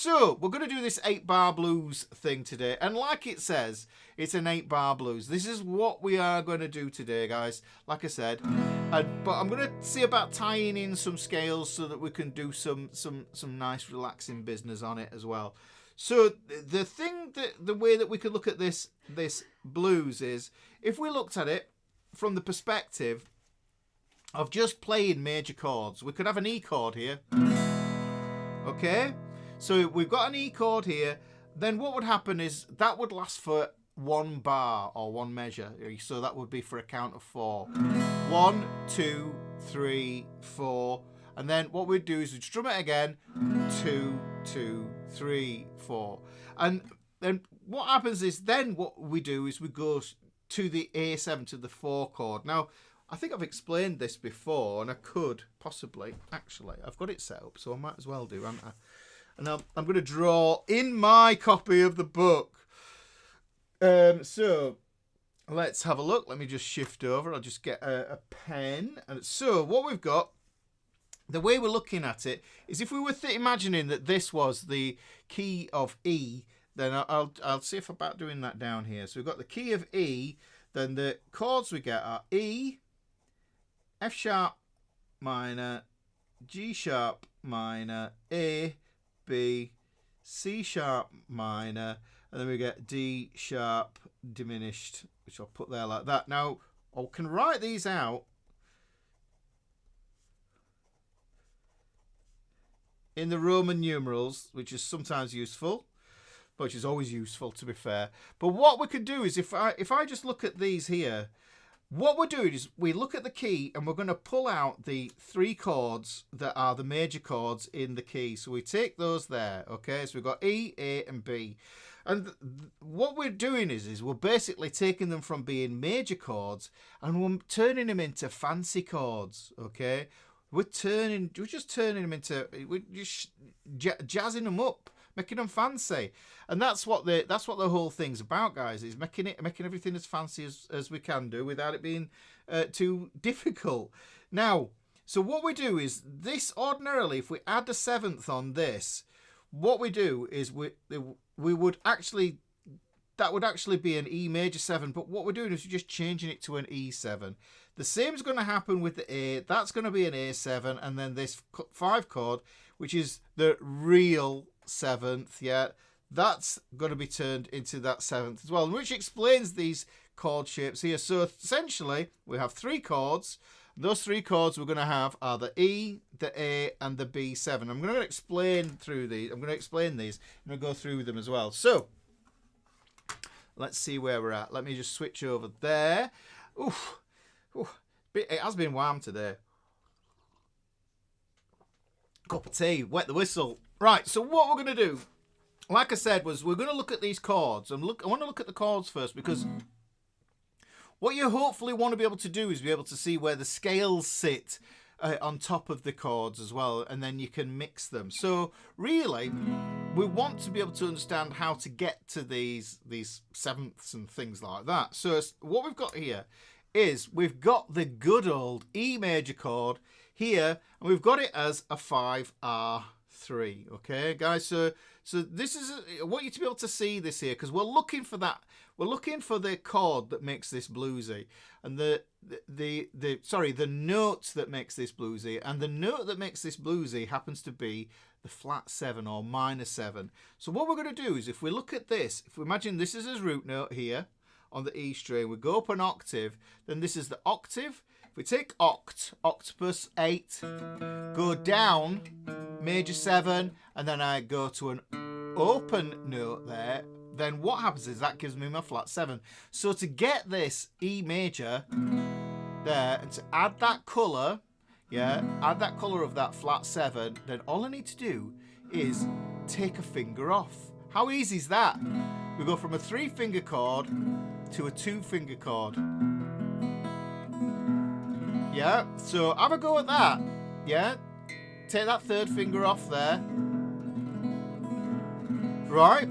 So we're going to do this 8-bar blues thing today. And like it says, it's an 8-bar blues. This is what we are going to do today, guys. Like I said. But I'm going to see about tying in some scales so that we can do some nice relaxing business on it as well. So the way that we could look at this blues is, if we looked at it from the perspective of just playing major chords, we could have an E chord here. Okay, so we've got an E chord here. Then what would happen is that would last for 1 bar or 1 measure. So that would be for a count of 4. 1, 2, 3, 4. And then what we'd do is we'd strum it again. 2, 2, 3, 4. And then what happens is, then what we do is we go to the A7, to the 4 chord. Now, I think I've explained this before, and I could possibly, actually, I've got it set up, so I might as well do, haven't I? And I'm going to draw in my copy of the book. So let's have a look. Let me just shift over. I'll just get a pen. And so what we've got, the way we're looking at it is, if we were imagining that this was the key of E, then I'll see if I'm about doing that down here. So we've got the key of E, then the chords we get are E, F sharp minor, G sharp minor, A, B, C sharp minor, and then we get D sharp diminished, which I'll put there like that. Now, I can write these out in the Roman numerals, which is sometimes useful, which is always useful, to be fair. But what we could do is, if I just look at these here, what we're doing is we look at the key and we're going to pull out the 3 chords that are the major chords in the key. So we take those there, okay? So we've got E, A, and B. And what we're doing is we're basically taking them from being major chords and we're turning them into fancy chords, okay? We're just turning them into, we're just jazzing them up, making them fancy. And that's what the whole thing's about, guys, is making everything as fancy as we can do without it being too difficult. Now, so what we do is this, ordinarily, if we add the 7th on this, what we do is we would actually, that would actually be an E major 7, but what we're doing is we're just changing it to an E7. The same is going to happen with the A. That's going to be an A7, and then this 5 chord, which is the real 7th, yeah, that's going to be turned into that 7th as well, which explains these chord shapes here. So essentially, we have 3 chords. Those 3 chords we're going to have are the E, the A, and the B7. I'm going to explain through these. I'm going to explain these. I'm going to go through them as well. So let's see where we're at. Let me just switch over there. Oof. It has been warm today. Cup of tea, wet the whistle. Right, so what we're going to do, like I said, was we're going to look at these chords. And I want to look at the chords first, because what you hopefully want to be able to do is be able to see where the scales sit on top of the chords as well, and then you can mix them. So really, we want to be able to understand how to get to these 7ths and things like that. So what we've got here is we've got the good old E major chord here, and we've got it as a 5R3. Okay, guys. So this is I want you to be able to see this here, because we're looking for that. We're looking for the chord that makes this bluesy, and the note that makes this bluesy, and the note that makes this bluesy happens to be the flat 7 or minor 7. So what we're going to do is, if we look at this, if we imagine this is his root note here on the E string, we go up an octave, then this is the octave. If we take octopus 8, go down major 7, and then I go to an open note there, then what happens is that gives me my flat 7. So to get this E major there, and to add that colour, yeah, add that colour of that flat 7, then all I need to do is take a finger off. How easy is that? We go from a 3-finger chord to a 2-finger chord. Yeah, so have a go at that. Yeah, take that 3rd finger off there. Right.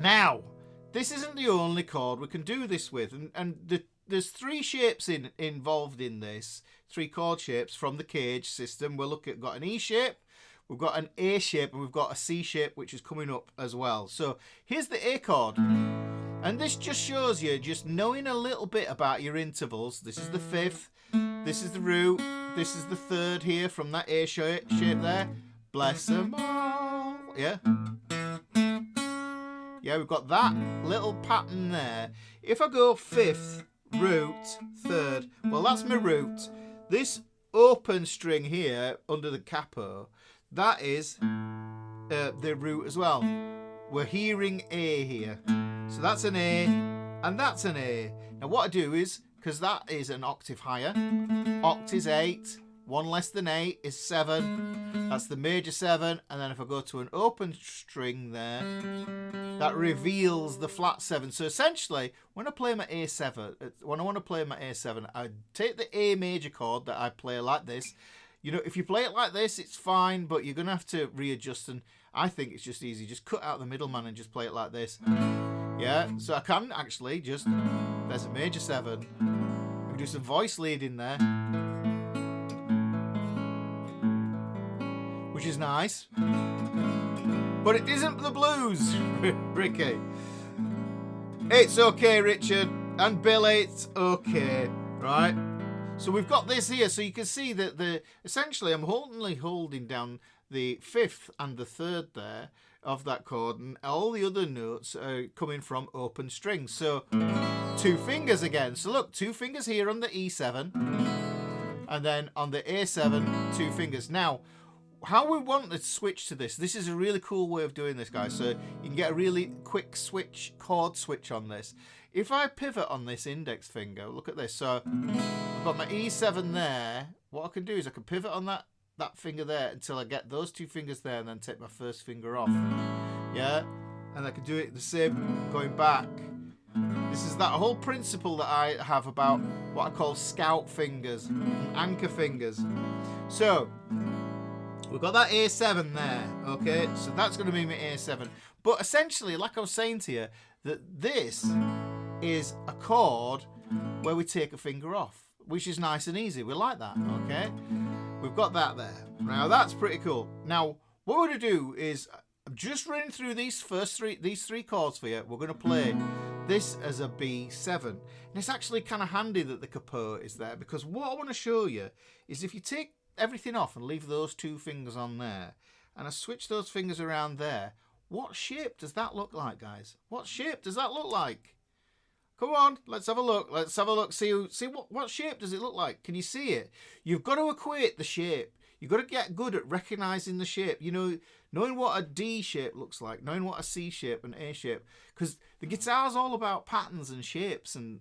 Now, this isn't the only chord we can do this with, and there's 3 shapes involved in this, 3 chord shapes from the Cage system. We'll look at, got an E shape, we've got an A shape, and we've got a C shape, which is coming up as well. So here's the A chord. And this just shows you just knowing a little bit about your intervals. This is the 5th. This is the root. This is the 3rd here from that A shape there. Bless them all. Yeah. Yeah, we've got that little pattern there. If I go 5th, root, 3rd, well, that's my root. This open string here under the capo, that is the root as well. We're hearing A here. So that's an A, and that's an A. Now what I do is, because that is an octave higher, oct is 8, 1 less than 8 is 7. That's the major 7, and then if I go to an open string there, that reveals the flat 7. So essentially, when I play my A7, when I want to play my A7, I take the A major chord that I play like this. You know, if you play it like this, it's fine, but you're going to have to readjust, and I think it's just easy. Just cut out the middleman and just play it like this. Yeah, so I can actually just, there's a major 7. I can do some voice leading there, which is nice. But it isn't the blues, Ricky. It's okay, Richard. And Billy, it's okay, right? So we've got this here, so you can see that essentially I'm only holding down the 5th and the 3rd there of that chord, and all the other notes are coming from open strings. So 2 fingers again. So look, 2 fingers here on the E7, and then on the A7, 2 fingers. Now, how we want to switch to this is a really cool way of doing this, guys. So you can get a really quick chord switch on this. If I pivot on this index finger, look at this. So I've got my E7 there. What I can do is I can pivot on that finger there until I get those 2 fingers there, and then take my 1st finger off. Yeah, and I can do it the same going back. This is that whole principle that I have about what I call scout fingers and anchor fingers. So we've got that A7 there, okay? So that's going to be my A7. But essentially, like I was saying to you, that this is a chord where we take a finger off, which is nice and easy. We like that, okay? We've got that there. Now, that's pretty cool. Now, what we're going to do is, I'm just running through these three chords for you. We're going to play this as a B7. And it's actually kind of handy that the capo is there, because what I want to show you is if you take everything off and leave those 2 fingers on there, and I switch those fingers around there, what shape does that look like, guys? What shape does that look like? Come on, let's have a look. Let's have a look. See what shape does it look like? Can you see it? You've got to equate the shape. You've got to get good at recognizing the shape. You know, knowing what a D shape looks like, knowing what a C shape and A shape, because the guitar's all about patterns and shapes, and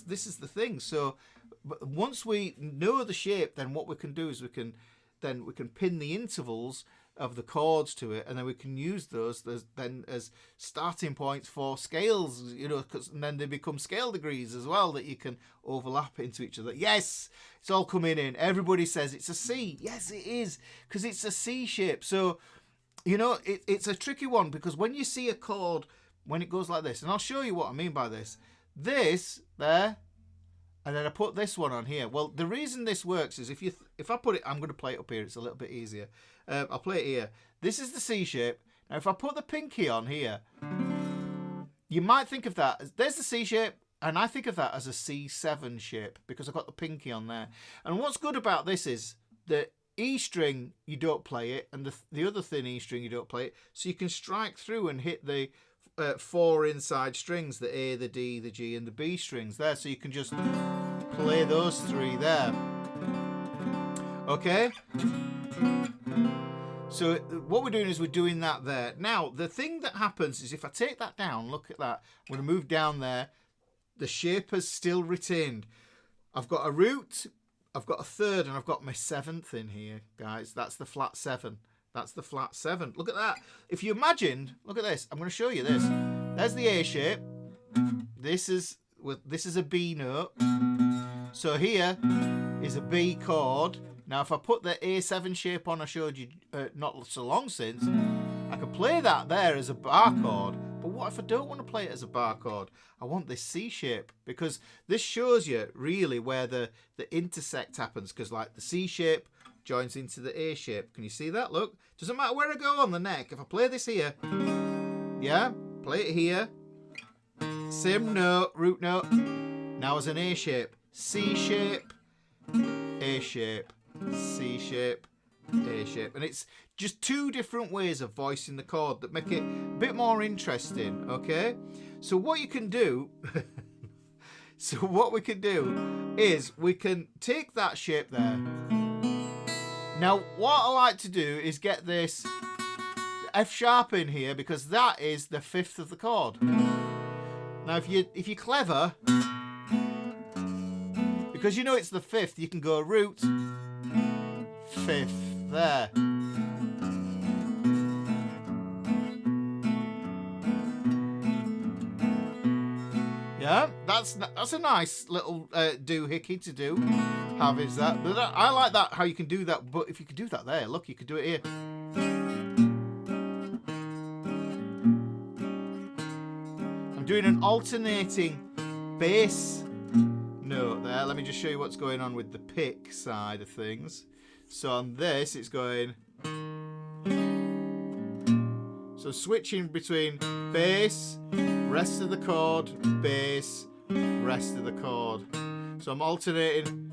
this is the thing. So but once we know the shape, then what we can do is we can pin the intervals of the chords to it, and then we can use those as starting points for scales, you know, and then they become scale degrees as well that you can overlap into each other. Yes, it's all coming in. Everybody says it's a C. Yes, it is, because it's a C shape. So, you know, it's a tricky one, because when you see a chord, when it goes like this, and I'll show you what I mean by this. This, there, and then I put this one on here. Well, the reason this works is if I put it, I'm going to play it up here. It's a little bit easier. I'll play it here. This is the C shape. Now, if I put the pinky on here, you might think of that. There's the C shape, and I think of that as a C7 shape because I've got the pinky on there. And what's good about this is the E string, you don't play it, and the other thin E string, you don't play it. So you can strike through and hit the 4 inside strings, the A, the D, the G, and the B strings there. So you can just play those 3 there. Okay? So what we're doing is we're doing that there. Now, the thing that happens is if I take that down, look at that. I'm going to move down there. The shape has still retained. I've got a root, I've got a 3rd, and I've got my 7th in here, guys. That's the flat 7. That's the flat 7. Look at that. If you imagined, look at this. I'm going to show you this. There's the A shape. This is a B note. So here is a B chord. Now, if I put the A7 shape on I showed you not so long since, I could play that there as a bar chord. But what if I don't want to play it as a bar chord? I want this C shape, because this shows you really where the intersect happens, because like the C shape joins into the A shape. Can you see that? Look, doesn't matter where I go on the neck. If I play this here, yeah, play it here, same note, root note, now as an A shape, C shape, A shape, C shape, A shape. And it's just two different ways of voicing the chord that make it a bit more interesting, okay? So what you can do, so what we can do is we can take that shape there. Now, what I like to do is get this F sharp in here because that is the 5th of the chord. Now, if you're clever, because you know it's the 5th, you can go root, 5th there. Yeah, that's a nice little doohickey to do. Have is that? But I like that how you can do that. But if you could do that there, look, you could do it here. I'm doing an alternating bass note there. Let me just show you what's going on with the pick side of things. So on this, it's going. So switching between bass, rest of the chord, bass, rest of the chord. So I'm alternating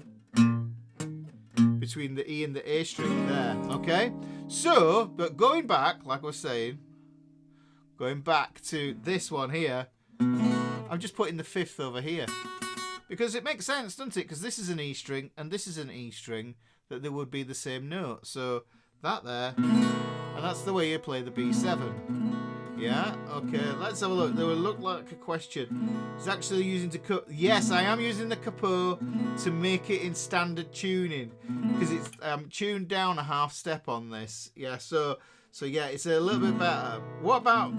between the E and the A string there. Okay? So, but going back, like I was saying, going back to this one here, I'm just putting the 5th over here. Because it makes sense, doesn't it? Because this is an E string and this is an E string, that they would be the same note. So that there, and that's the way you play the B7. Yeah, okay, let's have a look. They will look like a question. It's actually using to yes, I am using the capo to make it in standard tuning because it's tuned down a half step on this. Yeah, so yeah, it's a little bit better. What about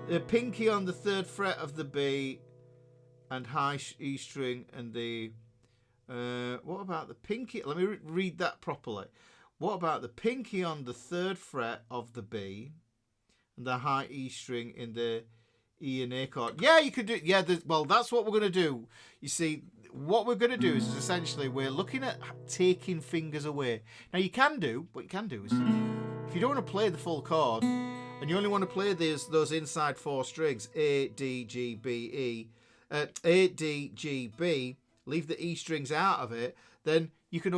the pinky on the 3rd fret of the B and high E string and the what about the pinky? Let me read that properly. What about the pinky on the 3rd fret of the B and the high E string in the E and A chord? Yeah, you could do. Yeah, well, that's what we're going to do. You see, what we're going to do is essentially we're looking at taking fingers away. Now, what you can do is, if you don't want to play the full chord and you only want to play those inside 4 strings, A, D, G, B, E, A, D, G, B, leave the E strings out of it, then you can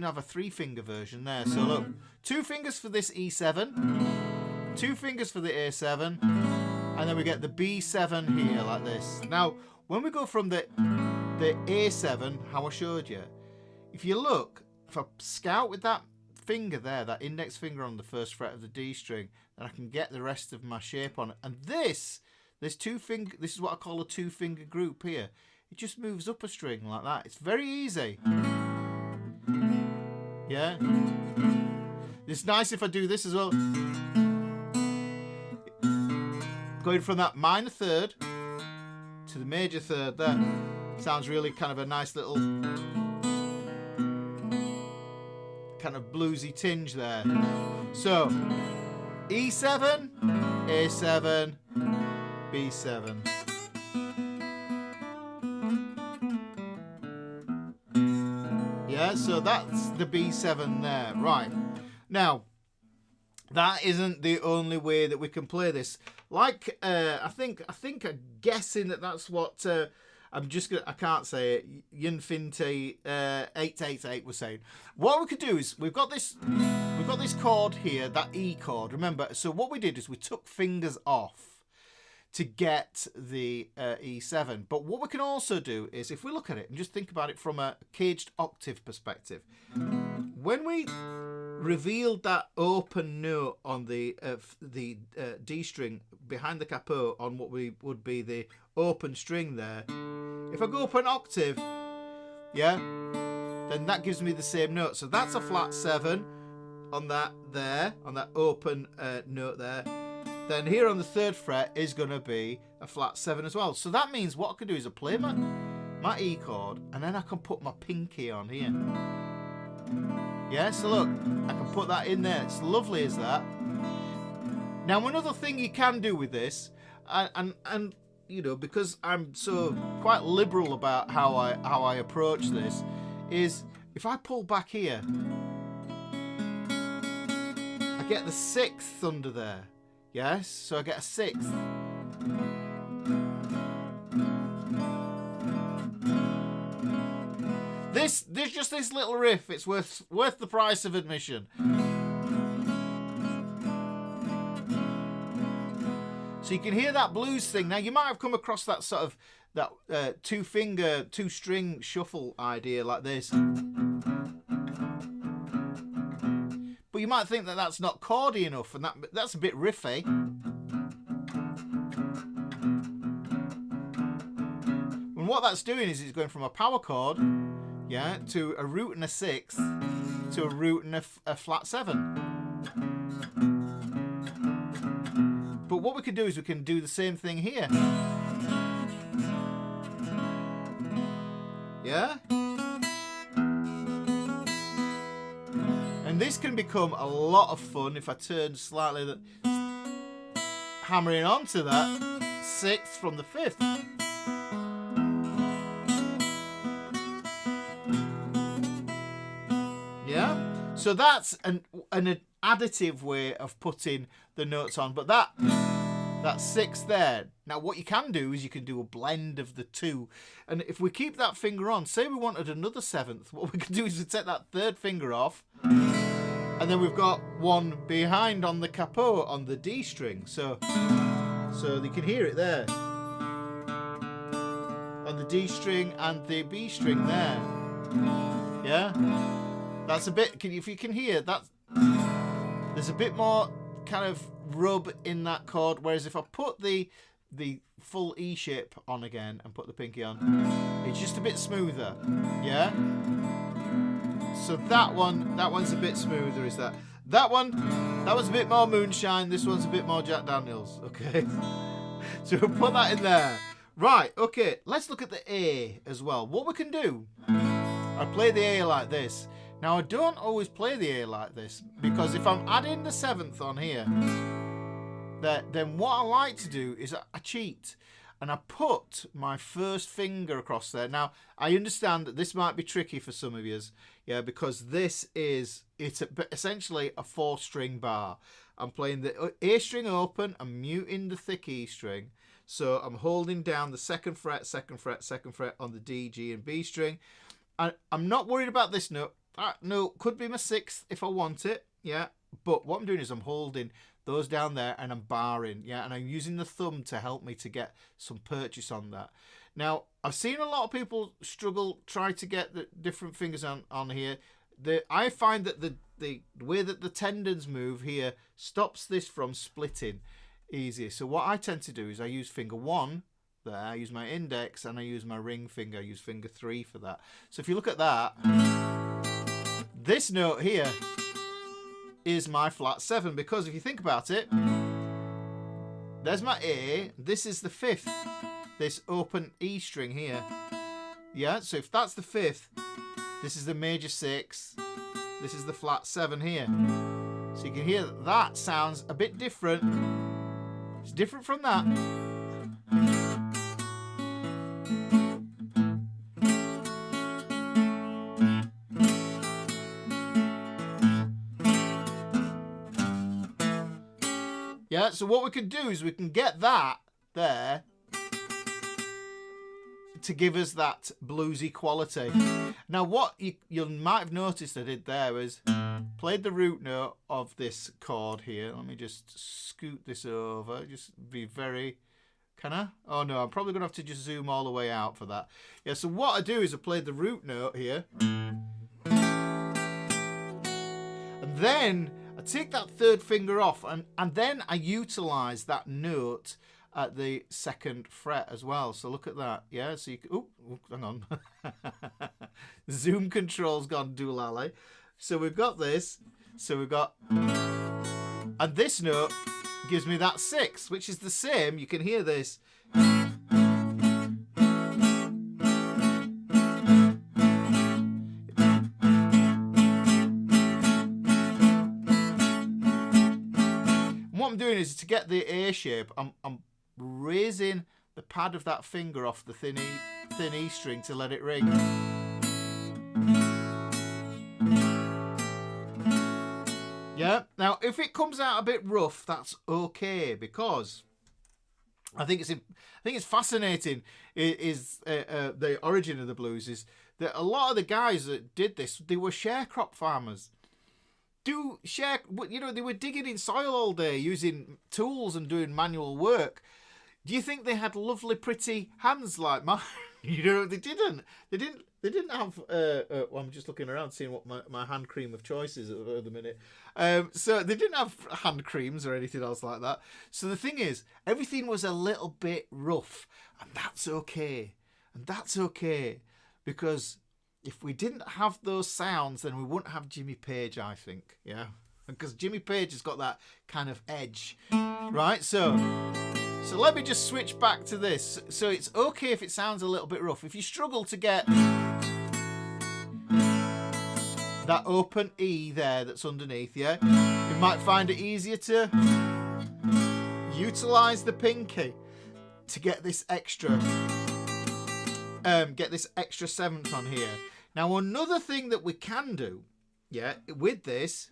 have a 3-finger version there. So look, 2 fingers for this E7, 2 fingers for the A7, and then we get the B7 here like this. Now, when we go from the A7, how I showed you, if you look, if I scout with that finger there, that index finger on the 1st fret of the D string, then I can get the rest of my shape on it. And this is what I call a 2-finger group here. It just moves up a string like that. It's very easy. Yeah. It's nice if I do this as well. Going from that minor 3rd to the major 3rd there. Sounds really kind of a nice little kind of bluesy tinge there. So E7, A7, B7. Yeah, so that's the B7 there. Right. Now, that isn't the only way that we can play this. Like, I think I'm guessing that's what I can't say it. Yunfinte 888 was saying. What we could do is we've got this chord here, that E chord. Remember, so what we did is we took fingers off to get the E7. But what we can also do is, if we look at it and just think about it from a caged octave perspective, when we revealed that open note on the D string behind the capo on what would be the open string there, if I go up an octave, yeah, then that gives me the same note. So that's a flat 7 on that there, on that open note there. Then here on the 3rd fret is going to be a flat 7 as well. So that means what I can do is I play my E chord and then I can put my pinky on here. Yeah, so look, I can put that in there. It's lovely as that. Now, another thing you can do with this, and you know, because I'm so quite liberal about how I approach this, is if I pull back here, get the sixth under there. Yes, so I get a sixth. There's just this little riff. It's worth the price of admission. So you can hear that blues thing. Now you might have come across that sort of two-finger, two-string shuffle idea like this. But you might think that that's not chordy enough, and that's a bit riffy. And what that's doing is it's going from a power chord, yeah, to a root and a sixth, to a root and a flat seven. But what we can do is we can do the same thing here. Yeah? And this can become a lot of fun if I turn slightly, hammering onto that sixth from the fifth. Yeah? So that's an additive way of putting the notes on, but that sixth there. Now what you can do is you can do a blend of the two, and if we keep that finger on, say we wanted another seventh, what we can do is we take that third finger off, and then we've got one behind on the capo on the D string, so you can hear it there on the D string and the B string there. Yeah, that's a bit, if you can hear that, there's a bit more kind of rub in that chord, whereas if I put the full E shape on again and put the pinky on, it's just a bit smoother. Yeah, so that one's a bit smoother. Is that one's a bit more moonshine, this one's a bit more Jack Daniels. Okay. So we'll put that in there. Right, okay, let's look at the A as well. What we can do, I play the A like this. Now I don't always play the A like this, because if I'm adding the seventh on here, then what I like to do is I cheat and I put my first finger across there. Now I understand that this might be tricky for some of you, yeah, because it's essentially a 4-string bar. I'm playing the A string open, I'm muting the thick E string, so I'm holding down the second fret, second fret, second fret on the D, G and B string. I'm not worried about this note. That note could be my sixth if I want it, yeah, but what I'm doing is I'm holding those down there and I'm barring, yeah, and I'm using the thumb to help me to get some purchase on that. Now I've seen a lot of people struggle, try to get the different fingers on here. I find that the way that the tendons move here stops this from splitting easier. So what I tend to do is I use finger 1 there, I use my index, and I use my ring finger. I use finger 3 for that. So if you look at that, this note here is my flat 7, because if you think about it, there's my A, this is the 5th, this open E string here. Yeah, so if that's the 5th, this is the major 6, this is the flat 7 here. So you can hear that sounds a bit different. It's different from that. Yeah, so what we can do is we can get that there to give us that bluesy quality. Now what you might have noticed I did there was played the root note of this chord here. Let me just scoot this over, just be very, can I? Oh no, I'm probably gonna have to just zoom all the way out for that. Yeah, so what I do is I played the root note here, and then I take that third finger off, and then I utilise that note at the second fret as well. So look at that. Yeah, so you can, oh, hang on. Zoom control's gone doolally. So we've got this. So we've got, and this note gives me that 6, which is the same. You can hear this. What I'm doing is, to get the A shape, I'm raising the pad of that finger off the thin E string to let it ring. Yeah. Now if it comes out a bit rough, that's okay, because I think it's fascinating. Is the origin of the blues is that a lot of the guys that did this, they were sharecrop farmers. They were digging in soil all day using tools and doing manual work. Do you think they had lovely, pretty hands like mine? They didn't. They didn't have. Well, I'm just looking around, seeing what my hand cream of choice is at the minute. So they didn't have hand creams or anything else like that. So the thing is, everything was a little bit rough, and that's okay. And that's okay, because if we didn't have those sounds, then we wouldn't have Jimmy Page, I think. Yeah, because Jimmy Page has got that kind of edge, right? So let me just switch back to this. So it's okay if it sounds a little bit rough. If you struggle to get that open E there that's underneath, yeah, you might find it easier to utilize the pinky to get this extra seventh on here. Now, another thing that we can do, yeah, with this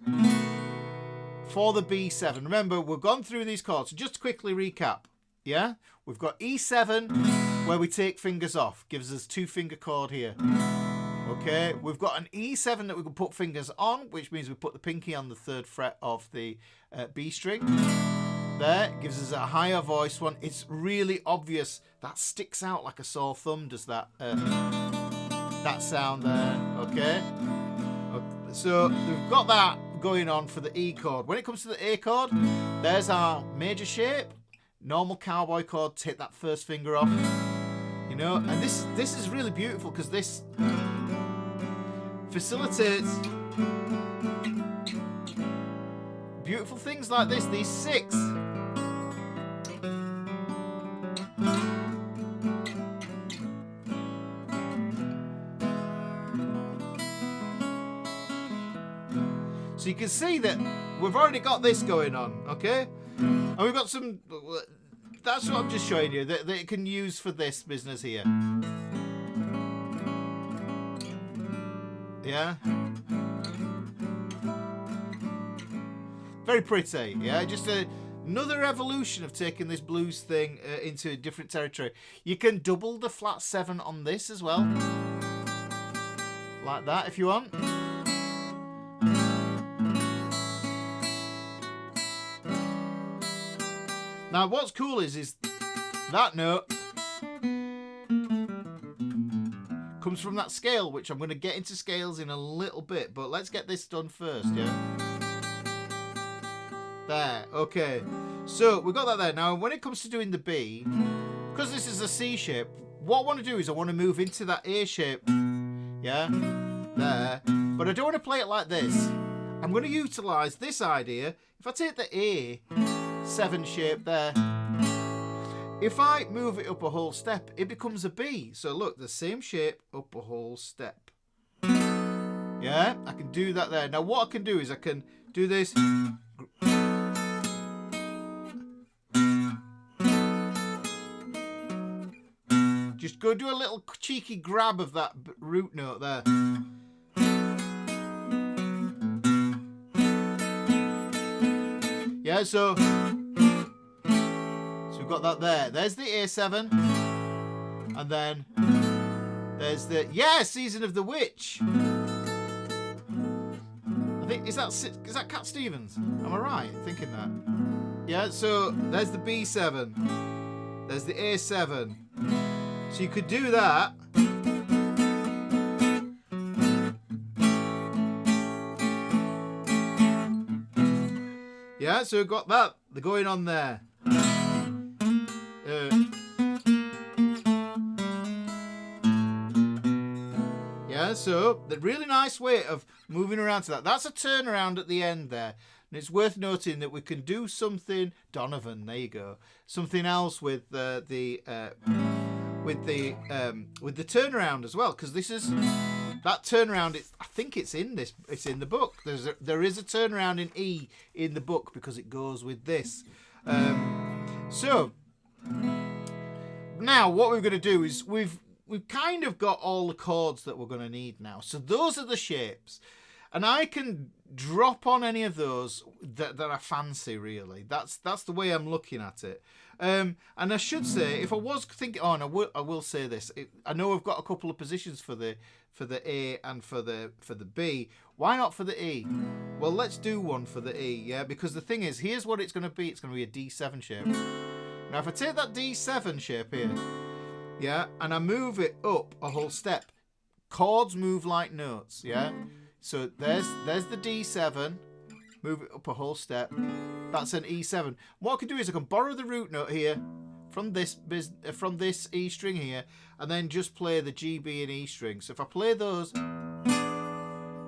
for the B7. Remember, we've gone through these chords. So just to quickly recap, yeah, we've got E7 where we take fingers off, gives us 2-finger chord here. Okay, we've got an E7 that we can put fingers on, which means we put the pinky on the 3rd fret of the B string. There, gives us a higher voice one. It's really obvious. That sticks out like a sore thumb, does that sound there, okay? So we've got that going on for the E chord. When it comes to the A chord, there's our major shape. Normal cowboy chord, take that 1st finger off. You know, and this is really beautiful, because this facilitates beautiful things like this, these 6. So you can see that we've already got this going on, okay? And we've got some... That's what I'm just showing you, that it can use for this business here. Yeah? Very pretty, yeah? Just another evolution of taking this blues thing into a different territory. You can double the flat 7 on this as well. Like that, if you want. Now, what's cool is that note comes from that scale, which I'm going to get into scales in a little bit, but let's get this done first, yeah? There, okay. So, we've got that there. Now, when it comes to doing the B, because this is a C shape, what I want to do is I want to move into that A shape, yeah? There. But I don't want to play it like this. I'm going to utilise this idea. If I take the A7 shape there, if I move it up a whole step, it becomes a B. So look, the same shape up a whole step. Yeah, I can do that there. Now what I can do is I can do this. Just go do a little cheeky grab of that root note there. Yeah, so we've got that there. There's the A7. And then there's the, yeah, Season of the Witch. I think, is that Cat Stevens? Am I right thinking that? Yeah, so there's the B7. There's the A7. So you could do that. Yeah, so we've got that going on there. Yeah, so the really nice way of moving around to that. That's a turnaround at the end there. And it's worth noting that we can do something, Donovan, there you go. Something else with the turnaround as well, because this is that turnaround. I think it's in this. It's in the book. There is a turnaround in E in the book because it goes with this. So now what we're going to do is we've kind of got all the chords that we're going to need now. So those are the shapes. And I can drop on any of those that I fancy, really. That's the way I'm looking at it. And I should say, if I was thinking, I will say this. I know I've got a couple of positions for the A and for the B. Why not for the E? Well, let's do one for the E, yeah? Because the thing is, here's what it's going to be. It's going to be a D7 shape. Now, if I take that D7 shape here, yeah, and I move it up a whole step, chords move like notes, yeah? So there's the D7, move it up a whole step. That's an E7. What I can do is I can borrow the root note here from this E string here, and then just play the G, B, and E string. So if I play those,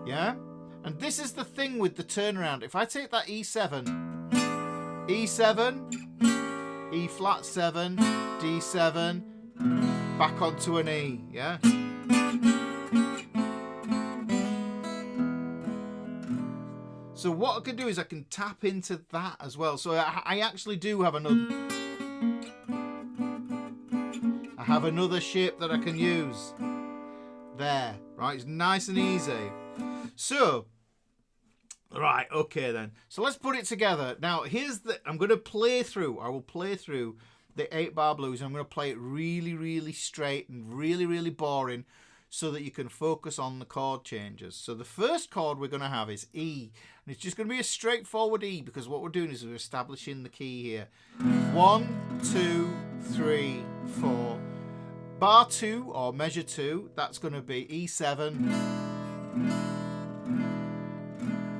yeah, and this is the thing with the turnaround. If I take that E7, E7, E flat 7, D7, back onto an E, yeah. So what I can do is I can tap into that as well. So I actually do have another. I have another shape that I can use. There, right? It's nice and easy. So, right, okay then. So let's put it together. Now here's I'm going to play through. I will play through the 8-bar blues. I'm going to play it really, really straight and really, really boring, so that you can focus on the chord changes. So the first chord we're going to have is E. And it's just going to be a straightforward E, because what we're doing is we're establishing the key here. 1, 2, 3, 4. Bar 2, or measure 2, that's going to be E7.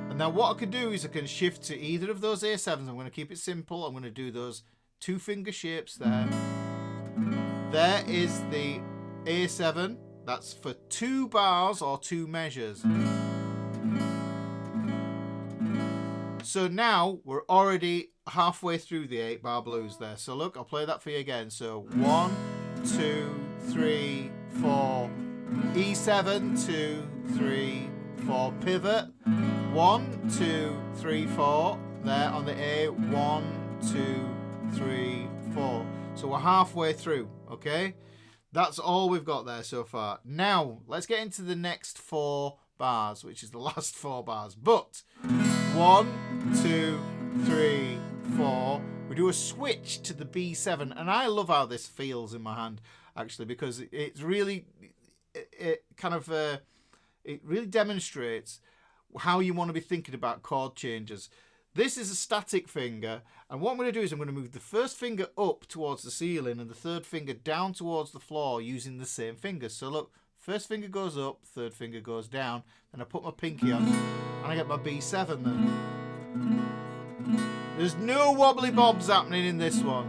And now what I can do is I can shift to either of those A7s. I'm going to keep it simple. I'm going to do those 2-finger shapes there. There is the A7. That's for 2 bars or 2 measures. So now we're already halfway through the 8-bar blues there. So look, I'll play that for you again. So 1, 2, 3, 4. E7, 2, 3, 4. Pivot. 1, 2, 3, 4. There on the A. 1, 2, 3, 4. So we're halfway through, okay? That's all we've got there so far. Now, let's get into the next 4 bars, which is the last 4 bars. But 1, 2, 3, 4. We do a switch to the B7, and I love how this feels in my hand, actually, because it's really, it really demonstrates how you want to be thinking about chord changes. This is a static finger, and what I'm going to do is I'm going to move the first finger up towards the ceiling and the third finger down towards the floor using the same finger. So look, first finger goes up, third finger goes down, then I put my pinky on, and I get my B7 then. There's no wobbly bobs happening in this one.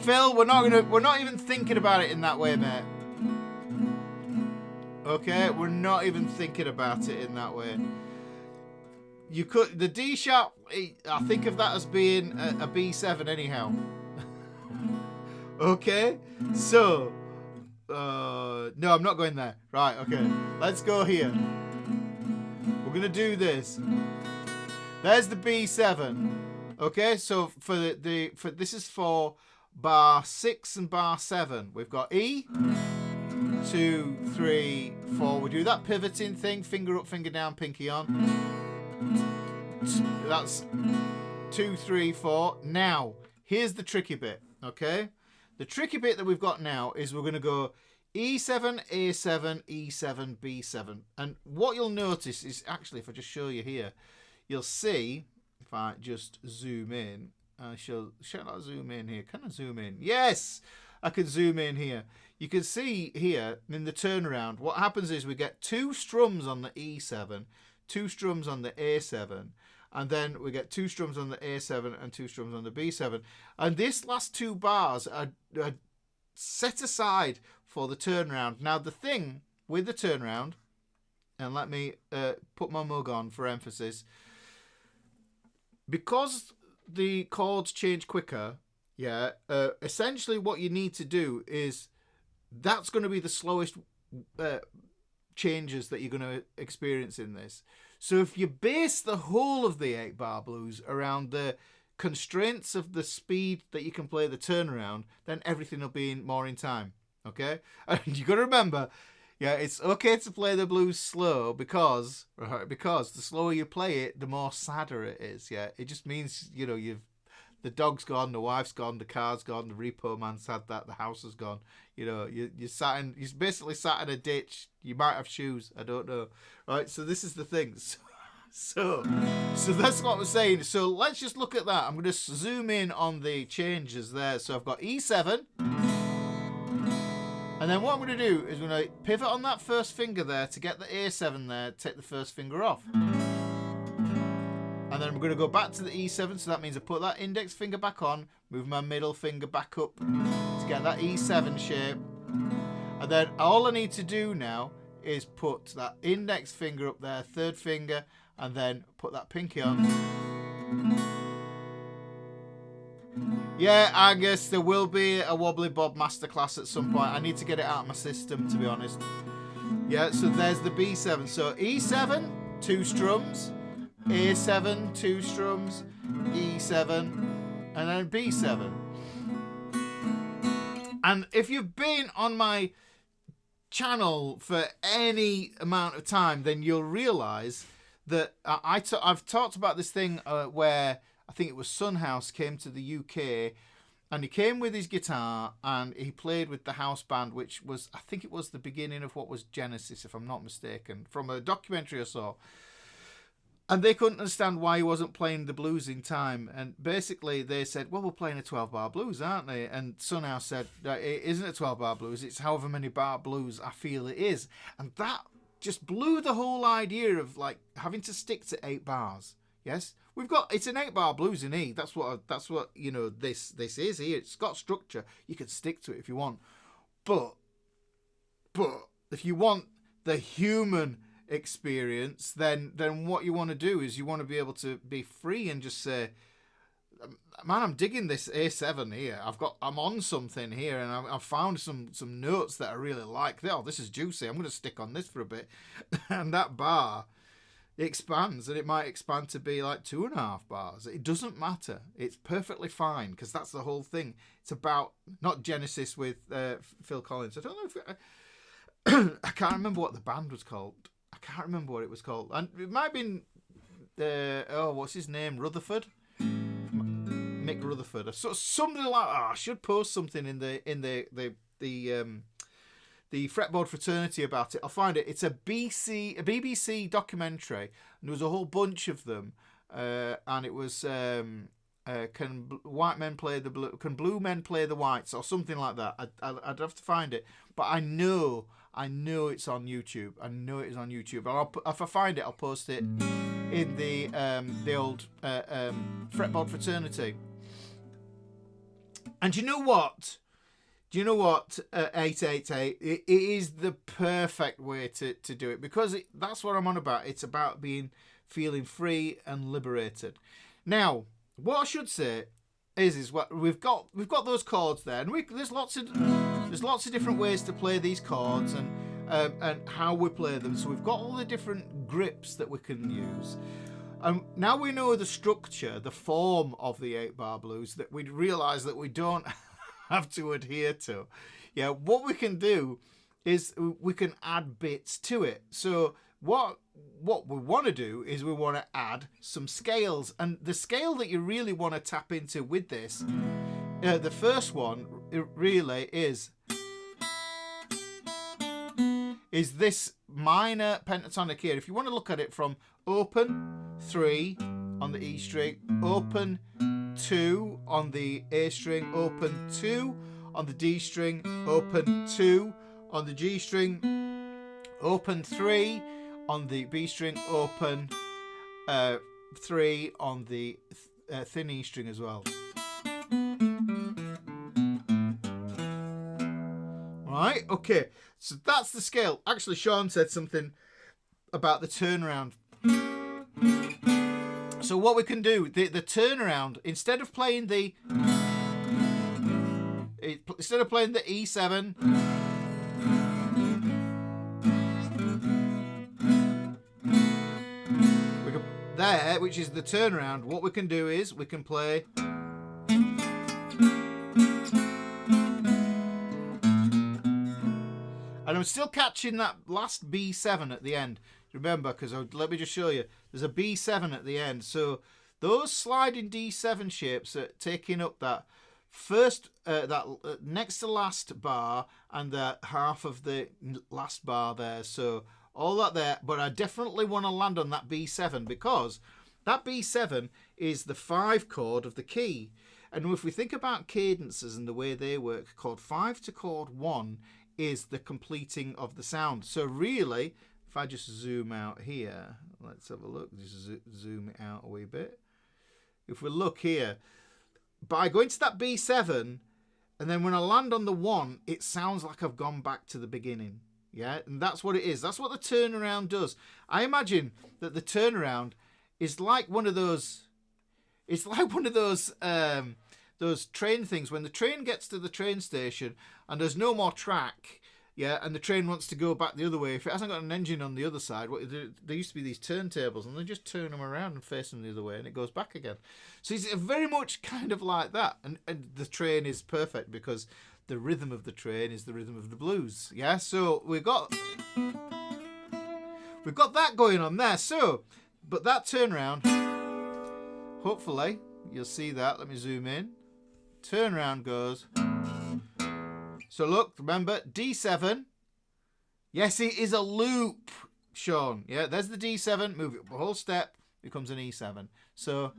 Phil, we're not even thinking about it in that way, mate. Okay, we're not even thinking about it in that way. You could, the D sharp, I think of that as being a B7 anyhow. Okay, so, no, I'm not going there. Right, okay, let's go here. We're going to do this. There's the B7. Okay, so for this is for bar 6 and bar 7. We've got E. 2, 3, 4. We do that pivoting thing, finger up, finger down, pinky on. That's 2, 3, 4. Now, here's the tricky bit, okay? The tricky bit that we've got now is we're going to go E7, A7, E7, B7. And what you'll notice is, actually, if I just show you here, you'll see, if I just zoom in, shall I zoom in here? Can I zoom in? Yes! I can zoom in here. You can see here in the turnaround, what happens is we get 2 strums on the E7, 2 strums on the A7, and then we get 2 strums on the A7 and 2 strums on the B7. And this last 2 bars are set aside for the turnaround. Now the thing with the turnaround, and let me put my mug on for emphasis, because the chords change quicker, yeah, essentially what you need to do is, that's going to be the slowest changes that you're going to experience in this. So if you base the whole of the 8-bar blues around the constraints of the speed that you can play the turnaround, then everything will be more in time. Okay? And you've got to remember, Yeah, it's okay to play the blues slow because the slower you play it, the more sadder it is. Yeah, it just means, you know, the dog's gone, the wife's gone, the car's gone, the repo man's had that, the house has gone. You know, you're basically sat in a ditch. You might have shoes, I don't know. Right, so this is the thing. So that's what we're saying. So let's just look at that. I'm going to zoom in on the changes there. So I've got E7. And then what I'm going to do is I'm going to pivot on that first finger there to get the A7 there, take the first finger off. And then I'm going to go back to the E7, so that means I put that index finger back on, move my middle finger back up to get that E7 shape. And then all I need to do now is put that index finger up there, third finger, and then put that pinky on. Yeah, Angus, there will be a Wobbly Bob masterclass at some point. I need to get it out of my system, to be honest. Yeah, so there's the B7. So E7, 2 strums, A7, 2 strums, E7, and then B7. And if you've been on my channel for any amount of time, then you'll realise that I've talked about this thing where I think it was Sunhouse came to the UK, and he came with his guitar and he played with the house band, which was, I think it was the beginning of what was Genesis, if I'm not mistaken, from a documentary I saw. And they couldn't understand why he wasn't playing the blues in time. And basically they said, well, we're playing a 12-bar blues, aren't they? And Sunhouse said, it isn't a 12-bar blues, it's however many bar blues I feel it is. And that just blew the whole idea of like having to stick to 8 bars. Yes, it's an 8-bar blues in E. That's what you know. This is here. It's got structure. You can stick to it if you want, but if you want the human experience, then what you want to do is you want to be able to be free and just say, man, I'm digging this A7 here. I'm on something here, and I've found some notes that I really like. Oh, this is juicy. I'm going to stick on this for a bit, and that bar. It expands, and it might expand to be like 2.5 bars. It doesn't matter. It's perfectly fine, because that's the whole thing. It's about not Genesis with Phil Collins. I don't know if I can't remember what the band was called. I can't remember what it was called, and it might have been what's his name? Rutherford, Mick Rutherford. So something like I should post something in the fretboard fraternity about it. I'll find it. It's a BBC documentary, and there was a whole bunch of them, and it was can white men play the blue? Can blue men play the whites, or something like that? I'd have to find it, but I know it's on YouTube. I know it is on YouTube. If I find it, I'll post it in the old fretboard fraternity. And you know what? 888, it is the perfect way to do it, because that's what I'm on about. It's about feeling free and liberated. Now, what I should say is what we've got those chords there, and there's lots of different ways to play these chords and how we play them. So we've got all the different grips that we can use. Now we know the structure, the form of the 8-bar blues, that we realise that we don't have to adhere to. Yeah, what we can do is we can add bits to it. So what we want to do is we want to add some scales, and the scale that you really want to tap into with this, the first one really is this minor pentatonic here. If you want to look at it from open 3 on the E string, open 2 on the A string, open 2 on the D string, open 2 on the G string, open 3 on the B string, open 3 on the thin E string as well. Right, okay, so that's the scale. Actually, Sean said something about the turnaround. So what we can do, the turnaround, instead of playing the E7, we can, there, which is the turnaround, what we can do is we can play and I'm still catching that last B7 at the end. Remember, because let me just show you. There's a B7 at the end. So those sliding D7 shapes are taking up that first, next to last bar and the half of the last bar there. So all that there. But I definitely want to land on that B7 because that B7 is the 5 chord of the key. And if we think about cadences and the way they work, chord 5 to chord 1 is the completing of the sound. So really, if I just zoom out here, let's have a look, just zoom it out a wee bit. If we look here, by going to that B7, and then when I land on the 1, it sounds like I've gone back to the beginning. Yeah, and that's what it is. That's what the turnaround does. I imagine that the turnaround is like one of those... It's like one of those train things. When the train gets to the train station and there's no more track, yeah, and the train wants to go back the other way, if it hasn't got an engine on the other side, there used to be these turntables, and they just turn them around and face them the other way, and it goes back again. So it's very much kind of like that. And the train is perfect because the rhythm of the train is the rhythm of the blues. Yeah, so we've got that going on there. So, but that turnaround, hopefully you'll see that. Let me zoom in. Turnaround goes. So look, remember D7. Yes, it is a loop, Sean. Yeah, there's the D7. Move it up a whole step, becomes an E7. So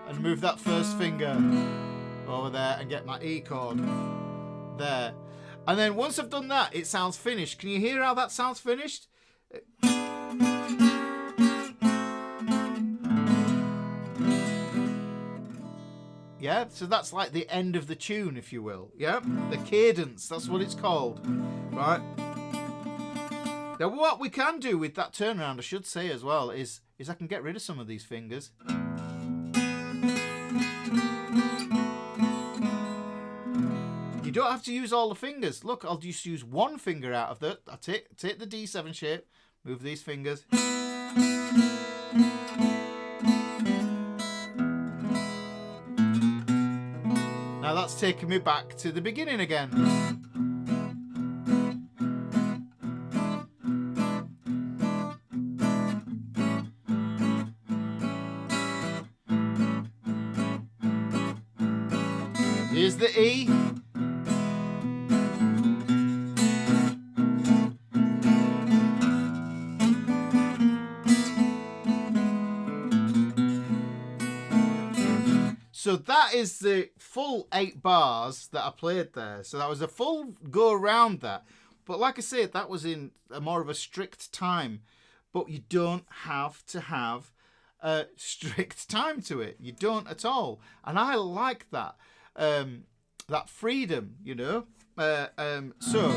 and move that first finger over there and get my E chord there. And then once I've done that, it sounds finished. Can you hear how that sounds finished? Yeah, so that's like the end of the tune, if you will. Yeah, the cadence, that's what it's called. Right. Now, what we can do with that turnaround, I should say as well, is I can get rid of some of these fingers. You don't have to use all the fingers. Look, I'll just use one finger out of that. I take the D7 shape, move these fingers. Now that's taking me back to the beginning again. Here's the E. So that is the full 8 bars that I played there. So that was a full go around that. But like I said, that was in a more of a strict time. But you don't have to have a strict time to it. You don't at all. And I like that. That freedom, you know. So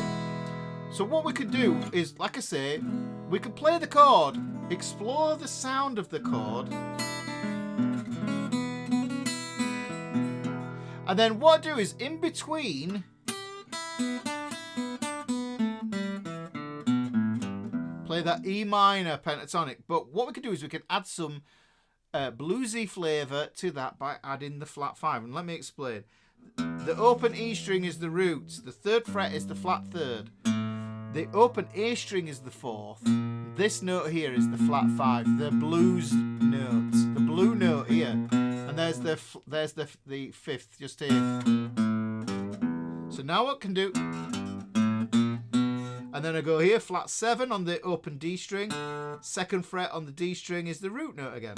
what we could do is, like I say, we could play the chord, explore the sound of the chord. And then what I do is, in between, play that E minor pentatonic. But what we could do is we could add some bluesy flavour to that by adding the flat 5. And let me explain. The open E string is the root. The 3rd fret is the flat 3rd. The open A string is the 4th. This note here is the flat 5. The blues notes. The blue note here. And there's the 5th just here. So now what I can do, and then I go here, flat 7 on the open D string, 2nd fret on the D string is the root note again.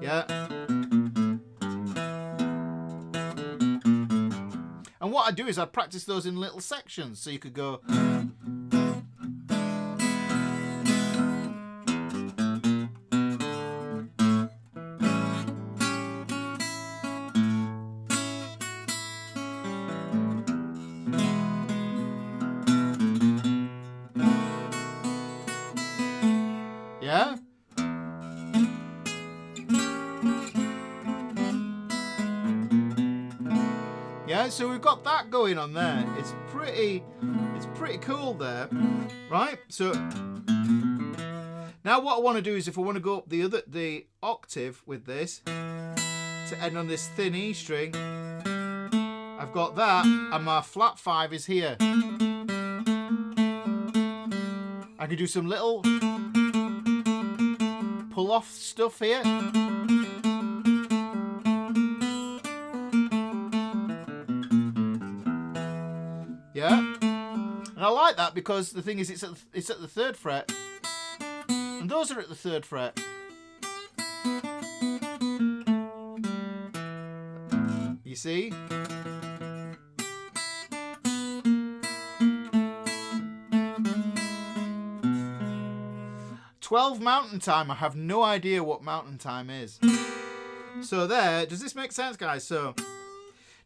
Yeah. And what I do is I practice those in little sections, so you could go. Yeah? Yeah, so we've got that going on there. It's pretty cool there. Right? So now what I want to do is, if I want to go up the octave with this to end on this thin E string, got that, and my flat 5 is here. I can do some little pull off stuff here. Yeah, and I like that because the thing is, it's at the 3rd fret, and those are at the 3rd fret. You see? "12 mountain time." I have no idea what mountain time is. So there, does this make sense, guys? So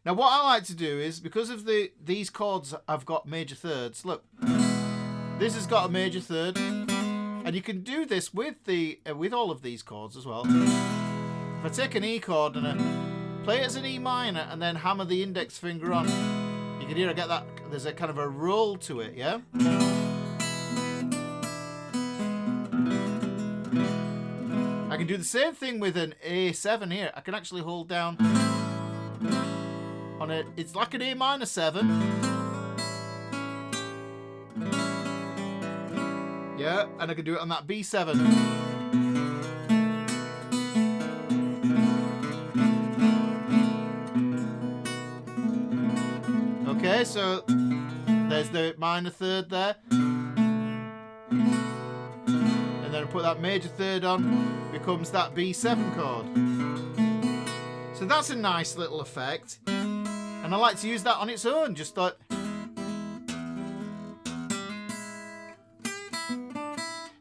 now what I like to do is, because of these chords I've got major thirds, look, this has got a major third, and you can do this with with all of these chords as well. If I take an E chord and play it as an E minor and then hammer the index finger on, you can hear I get that, there's a kind of a roll to it, yeah? I can do the same thing with an A7 here. I can actually hold down on it. It's like an A minor 7. Yeah, and I can do it on that B7. Okay, so there's the minor third there. And then I put that major third on, becomes that B7 chord. So that's a nice little effect. And I like to use that on its own, just like...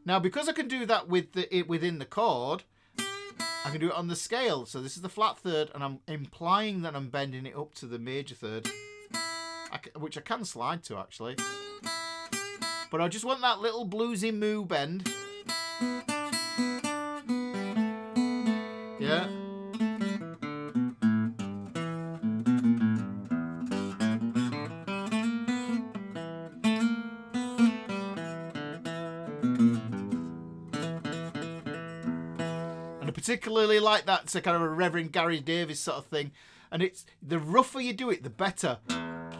Now, because I can do that with within the chord, I can do it on the scale. So this is the flat third, and I'm implying that I'm bending it up to the major third, which I can slide to, actually. But I just want that little bluesy moo bend. Yeah. And I particularly like that. It's a kind of a Reverend Gary Davis sort of thing. And it's the rougher you do it, the better.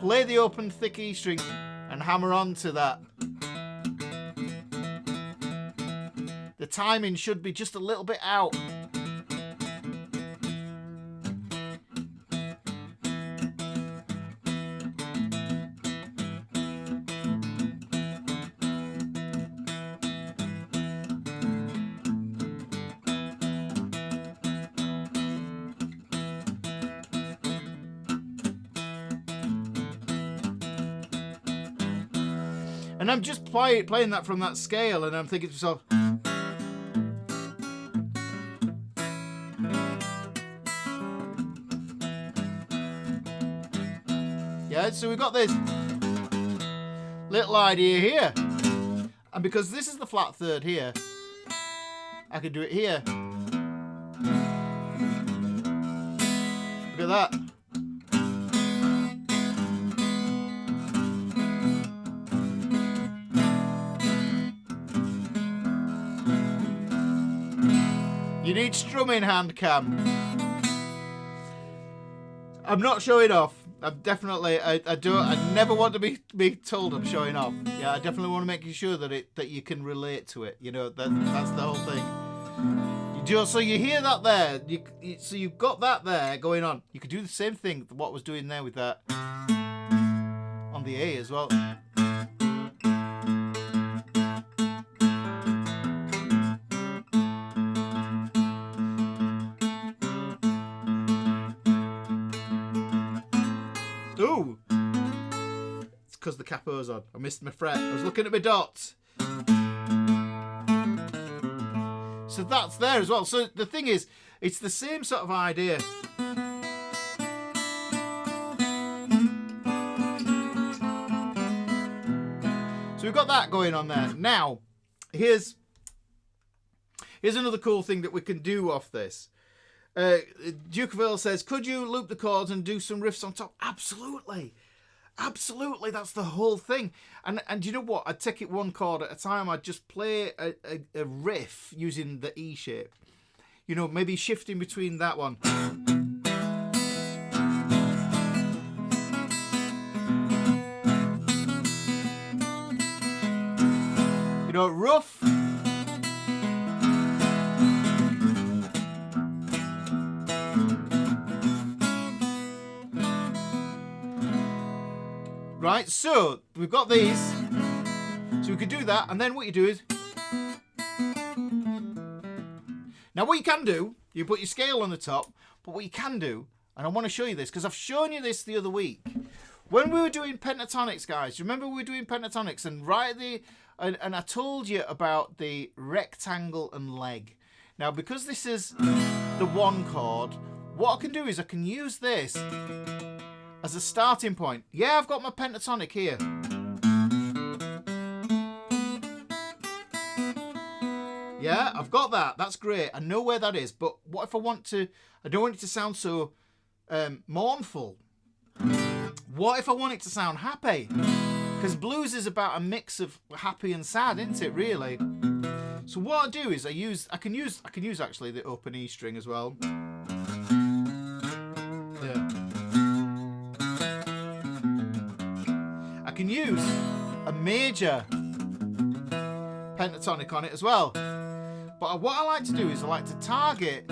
Play the open thick E string and hammer on to that. The timing should be just a little bit out. And I'm just playing that from that scale, and I'm thinking to myself, yeah, so we've got this little idea here. And because this is the flat third here, I could do it here. Look at that. You need strumming hand cam. I'm not showing off. I'm definitely. I never want to be told I'm showing off. Yeah, I definitely want to make sure that you can relate to it. You know, that's the whole thing. So you hear that there. So you've got that there going on. You could do the same thing what I was doing there with that on the A as well. Ooh! It's because the capo's on. I missed my fret. I was looking at my dots. So that's there as well. So the thing is, it's the same sort of idea. So we've got that going on there. Now, here's another cool thing that we can do off this. Duke of Earl says, could you loop the chords and do some riffs on top? Absolutely. Absolutely, that's the whole thing. And you know what? I'd take it one chord at a time. I'd just play a riff using the E shape. You know, maybe shifting between that one. You know, rough. Right, so we've got these. So we could do that, and then what you do is... Now what you can do, you put your scale on the top, but what you can do, and I want to show you this, because I've shown you this the other week. When we were doing pentatonics, guys, remember we were doing pentatonics, and right at the... And I told you about the rectangle and leg. Now, because this is the one chord, what I can do is I can use this as a starting point. Yeah, I've got my pentatonic here. Yeah, I've got that. That's great. I know where that is. But what if I want to... I don't want it to sound so mournful. What if I want it to sound happy? Because blues is about a mix of happy and sad, isn't it, really? So what I do is I can use actually the open E string as well. Yeah. I can use a major pentatonic on it as well. But what I like to do is I like to target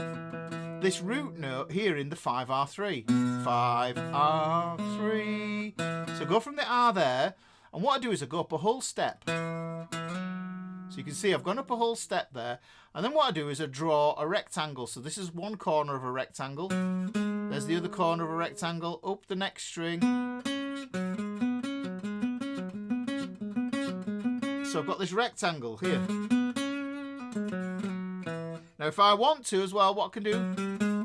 this root note here in the 5R3. 5R3. So go from the R there, and what I do is I go up a whole step. So you can see I've gone up a whole step there, and then what I do is I draw a rectangle. So this is one corner of a rectangle. There's the other corner of a rectangle, up the next string. So I've got this rectangle here. Now if I want to as well, what I can do,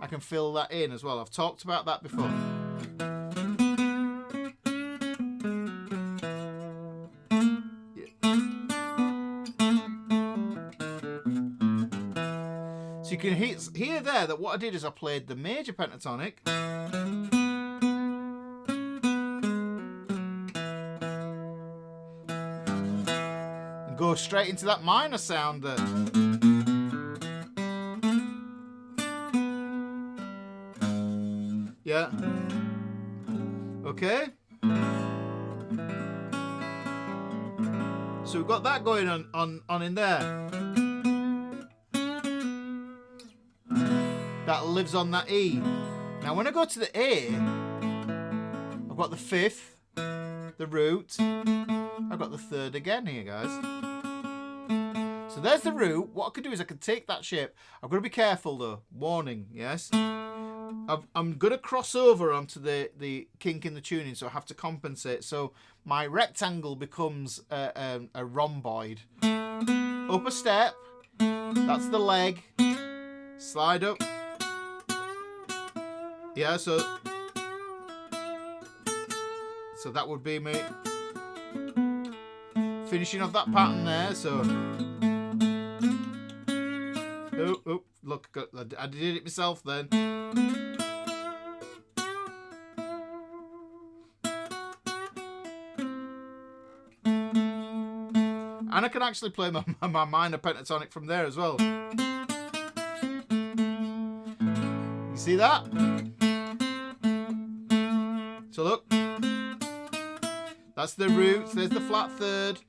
I can fill that in as well. I've talked about that before. Yeah. So you can hear there that what I did is I played the major pentatonic. And go straight into that minor sound there. Yeah. Okay. So we've got that going on in there. That lives on that E. Now when I go to the A, I've got the fifth, the root. I've got the third again here, guys. So there's the root. What I can do is I can take that shape. I've got to be careful though. Warning, yes. I'm going to cross over onto the kink in the tuning, so I have to compensate. So my rectangle becomes a rhomboid. Up a step. That's the leg. Slide up. Yeah, so that would be me finishing off that pattern there. So, oh, look, I did it myself then. And I can actually play my minor pentatonic from there as well. You see that? So look. That's the roots. There's the flat third.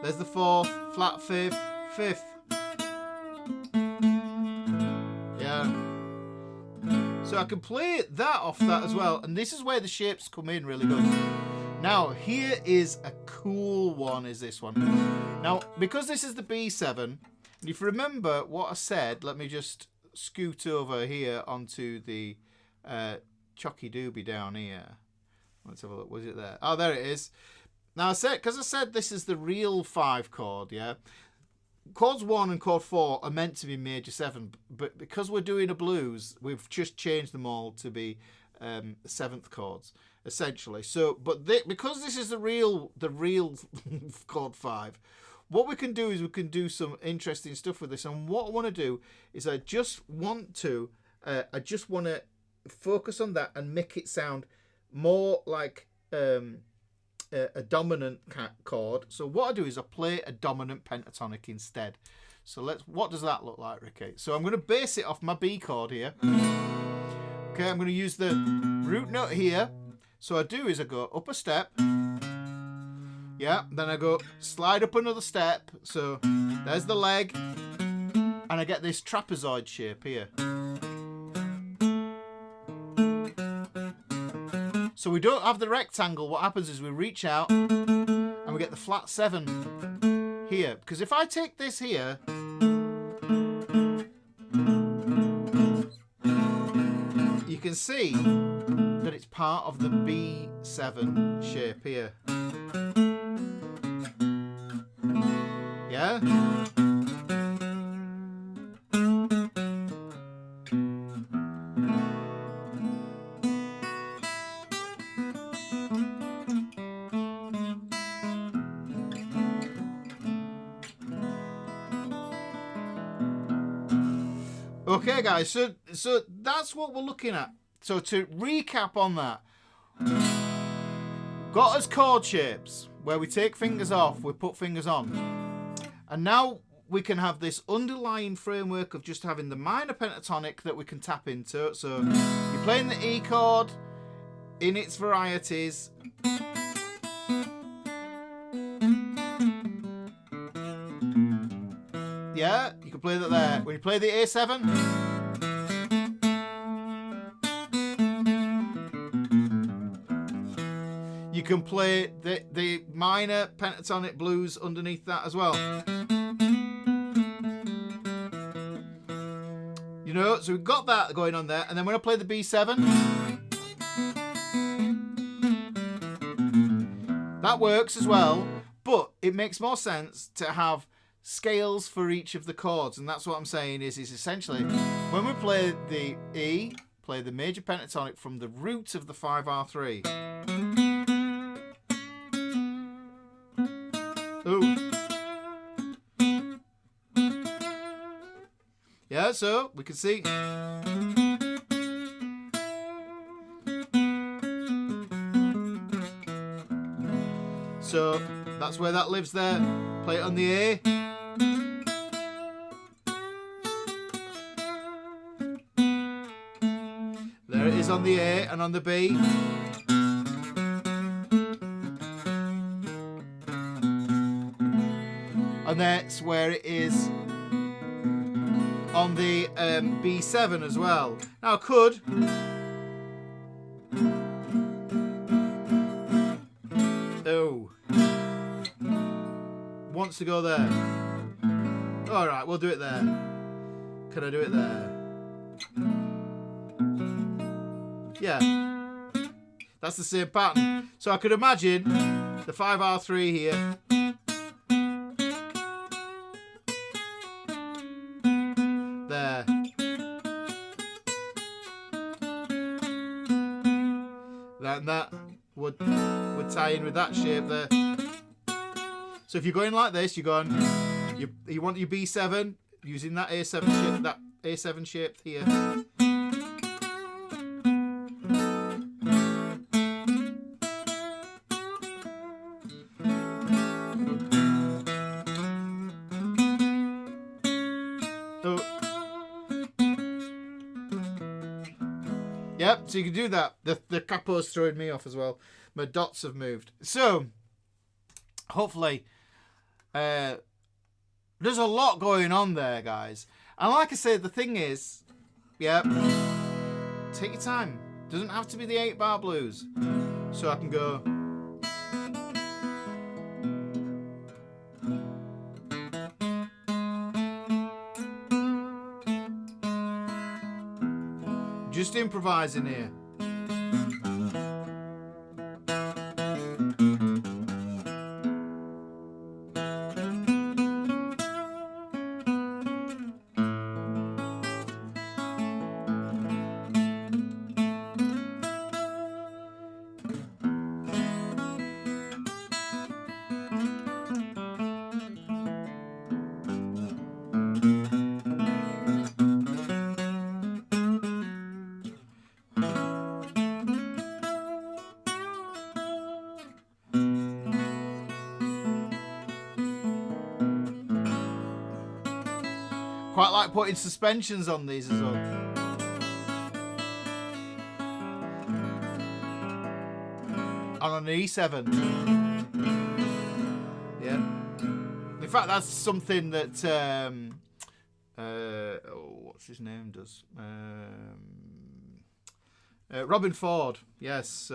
There's the fourth. Flat fifth. Fifth. Yeah. So I can play that off that as well. And this is where the shapes come in really good. Now, here is a cool one, is this one. Now, because this is the B7, and if you remember what I said, let me just scoot over here onto the Chocky Doobie down here. Let's have a look. Was it there? Oh, there it is. Now, because I said this is the real 5 chord, yeah? Chords 1 and chord 4 are meant to be major 7, but because we're doing a blues, we've just changed them all to be 7th chords. Essentially, so because this is the real chord 5, what we can do is we can do some interesting stuff with this. And what I want to do is I just want to focus on that and make it sound more like a dominant chord. So what I do is I play a dominant pentatonic instead. So what does that look like, Ricky? So I'm going to base it off my B chord here. Okay, I'm going to use the root note here. So I do is I go up a step, Yeah, then I go slide up another step. So there's the leg. And I get this trapezoid shape here. So we don't have the rectangle. What happens is we reach out and we get the flat 7 here. Because if I take this here, you can see that it's part of the B7 shape here. Yeah? Okay, guys, so that's what we're looking at. So to recap on that, got us chord shapes where we take fingers off, we put fingers on, and now we can have this underlying framework of just having the minor pentatonic that we can tap into. So you're playing the E chord in its varieties. Yeah, you can play that there. When you play the A7, you can play the minor pentatonic blues underneath that as well. You know, so we've got that going on there. And then when I play the B7, that works as well. But it makes more sense to have scales for each of the chords, and that's what I'm saying is essentially when we play the E, play the major pentatonic from the root of the 5R3. Ooh. Yeah, so we can see. So that's where that lives there. Play it on the A. There it is on the A and on the B. And that's where it is on the B7 as well. Now I could wants to go there. Alright, we'll do it there. Can I do it there? Yeah. That's the same pattern. So I could imagine the 5R3 here. There. That would tie in with that shape there. So if you're going like this, you're going, you want your B7 using that A7 shape, that A7 shape here. Oh. Yep, so you can do that. The capo's throwing me off as well. My dots have moved. So hopefully. There's a lot going on there, guys. And like I said, the thing is, yeah, take your time. Doesn't have to be the 8-bar blues. So I can go. Just improvising here. Quite like putting suspensions on these as well. And on an E7. fact, that's something that what's his name does. Robin Ford. Yes.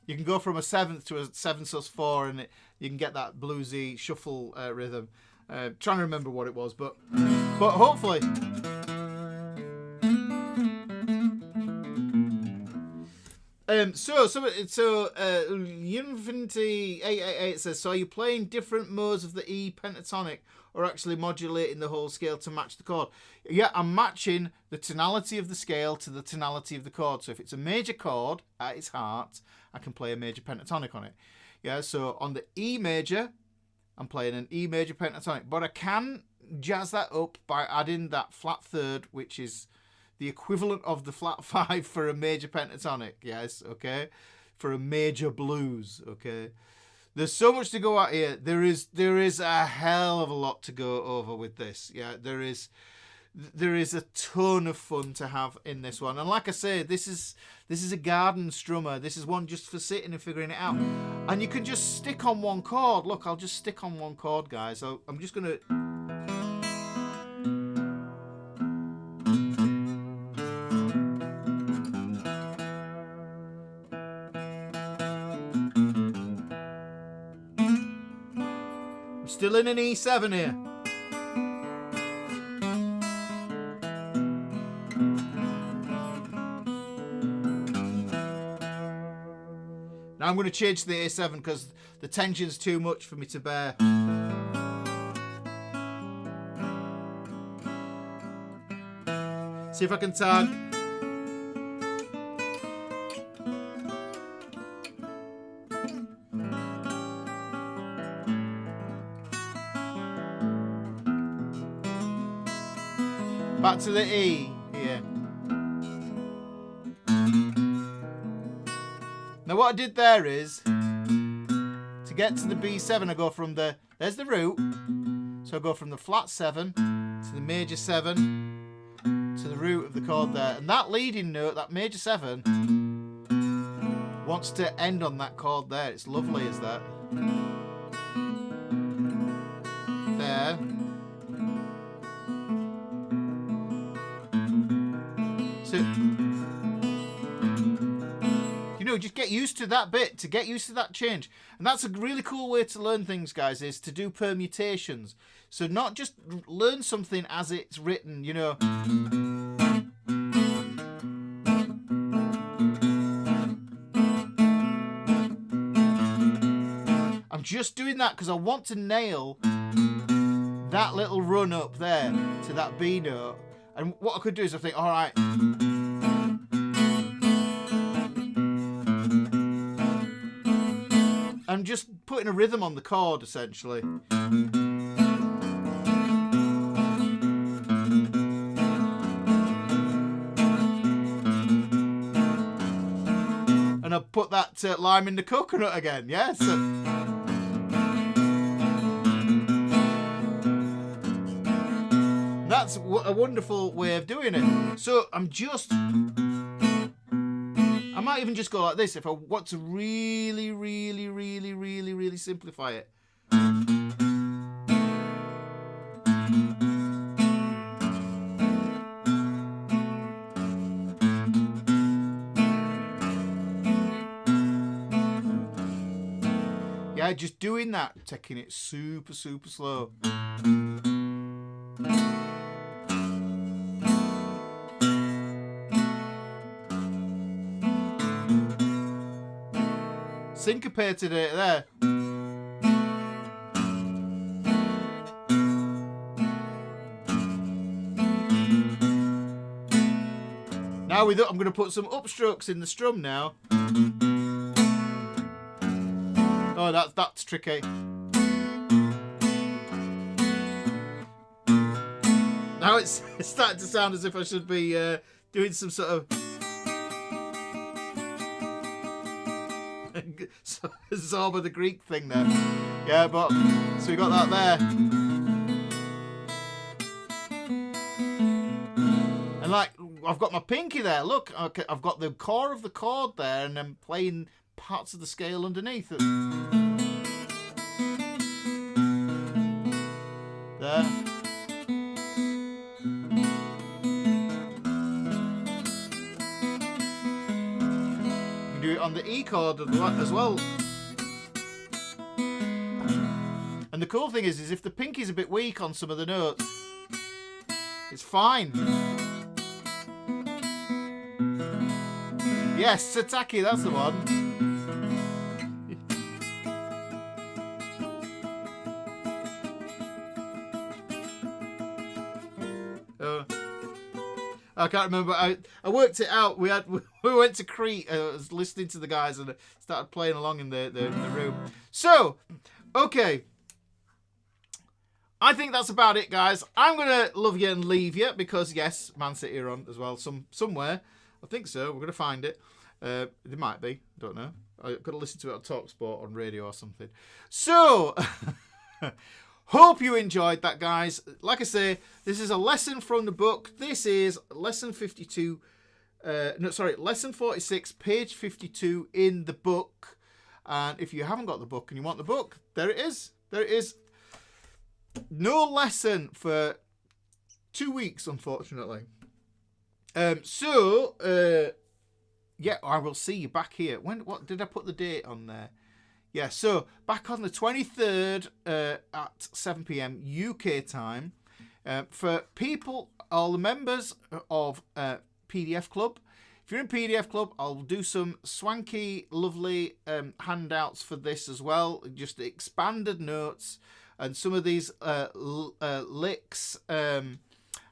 You can go from a seventh to a 7/4, and you can get that bluesy shuffle rhythm. Trying to remember what it was, but hopefully. Infinity 888 says, so are you playing different modes of the E pentatonic or actually modulating the whole scale to match the chord? Yeah, I'm matching the tonality of the scale to the tonality of the chord. So if it's a major chord at its heart, I can play a major pentatonic on it. Yeah, so on the E major, I'm playing an E major pentatonic, but I can jazz that up by adding that flat third, which is the equivalent of the flat 5 for a major pentatonic. Yes, okay, for a major blues. Okay, there's so much to go at here. There is a hell of a lot to go over with this. Yeah, there is a ton of fun to have in this one. And like I say, this is a garden strummer. This is one just for sitting and figuring it out. And you can just stick on one chord. Look, I'll just stick on one chord, guys. So I'm just gonna. I'm still in an E7 here. Now I'm going to change to the A7 because the tension's too much for me to bear. See if I can tag. Back to the E here. Now what I did there is, to get to the B7, I go from there's the root, so I go from the flat 7 to the major 7 to the root of the chord there. And that leading note, that major 7, wants to end on that chord there. It's lovely as that. There. So, just get used to that bit, to get used to that change. And that's a really cool way to learn things, guys, is to do permutations. So not just learn something as it's written, you know. I'm just doing that because I want to nail that little run up there to that B note. And what I could do is I think, all right, I'm just putting a rhythm on the chord, essentially. And I put that lime in the coconut again, yes. That's a wonderful way of doing it. So I might even just go like this if I want to really, really, really, really, really simplify it. Yeah, just doing that, taking it super, super slow. Syncopated it there. Now I'm going to put some upstrokes in the strum now. Oh, that's tricky. Now it's starting to sound as if I should be doing some sort of Zorba the Greek thing there. Yeah, but so we got that there. And like I've got my pinky there. Look, okay, I've got the core of the chord there, and I'm playing parts of the scale underneath it. There. You can do it on the E chord as well. And the cool thing is if the pinky's a bit weak on some of the notes, it's fine. Yes, Sataki, that's the one. I can't remember. I worked it out. We went to Crete. I was listening to the guys and started playing along in the room. So, okay. I think that's about it, guys. I'm going to love you and leave you because, yes, Man City are on as well somewhere. I think so. We're going to find it. There might be. Don't know. I've got to listen to it on TalkSport on radio or something. So, hope you enjoyed that, guys. Like I say, this is a lesson from the book. This is lesson 52. Lesson 46, page 52 in the book. And if you haven't got the book and you want the book, there it is. There it is. No lesson for 2 weeks, unfortunately. Yeah, I will see you back here. What did I put the date on there? Yeah, so back on the 23rd at 7 p.m. UK time. For people, all the members of PDF Club. If you're in PDF Club, I'll do some swanky, lovely handouts for this as well. Just expanded notes. And some of these licks, and